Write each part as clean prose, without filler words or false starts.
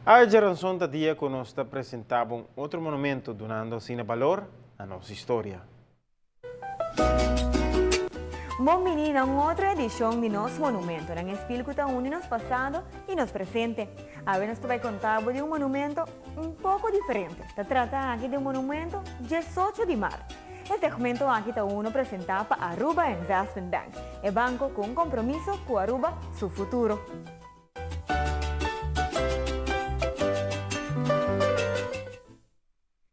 A geração da dia que nós apresentamos outro monumento, dando assim valor à nossa história. Bom menino, outra edição de nosso monumento, em espírito que une nos passado e nos presente. Agora nós vai contar de monumento pouco diferente. Se trata aqui de monumento 18 de março. Este segmento aqui está uno apresentar para Aruba Investment Bank, e banco com compromisso com Aruba, seu futuro.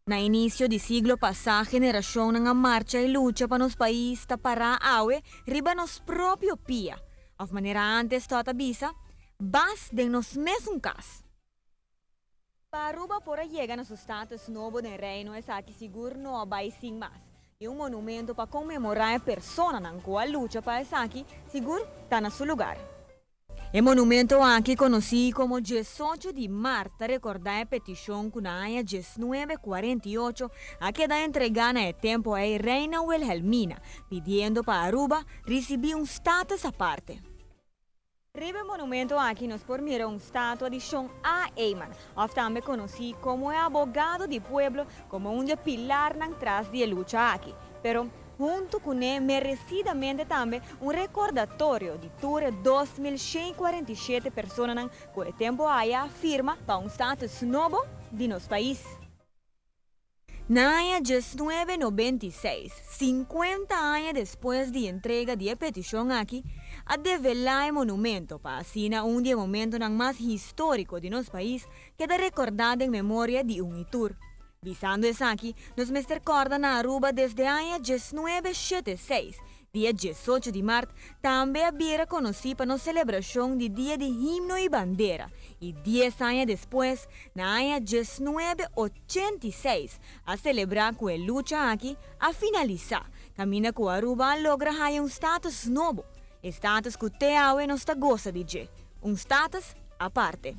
Na início do siglo passado, a geração na marcha e luta para nos países parar aue riba nos próprio pia. Of maneira antes toda bisa, bas de nos mesmo caso. Para Aruba por chega nos status novo do reino é aqui seguro não vai sem mais. E monumento para comemorar a pessoa na qual luta para essa aqui seguro está no seu lugar. O monumento aqui conhecido como 18 de março recorda a petição que na ano 1948 a que da entregada no tempo a Reina Wilhelmina, pedindo para Aruba receber status à parte. Ribe monumento aqui nos formirá estátua de John A. Eyman, ou também conhecido como o abogado do pueblo, como pilar na trás de luta aqui. Pero junto com ele, merecidamente também recordatório de todas 2.147 pessoas que o tempo aí afirma para status novo de nosso país. Na ano 1996, 50 anos depois de entrega de petição aqui, a develar o monumento para assinar dos momentos mais históricos de nosso país que é recordado em memória de Itur. Visando isso aqui, nos me recorda na Aruba desde o ano 1976, dia 18 de março, também havia conhecido para a celebração do Dia de Himno e Bandeira, e 10 anos depois, na ano 1986, a celebrar com a luta aqui, a finalizar, caminha com a Aruba logra status novo, status que até agora não está gosta de ter, status à parte.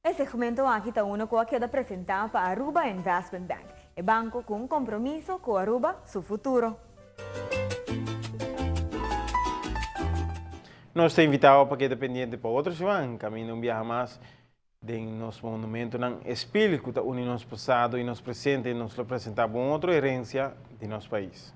Esse segmento aqui está uno que queda apresentar para Aruba Investment Bank, e banco com compromisso com Aruba, seu futuro. Nós te invitamos para que dependente para outros vão caminhar viajar mais de nosso monumento, não espírito que une nosso passado e nosso presente, e nos apresentar uma outra herência de nosso país.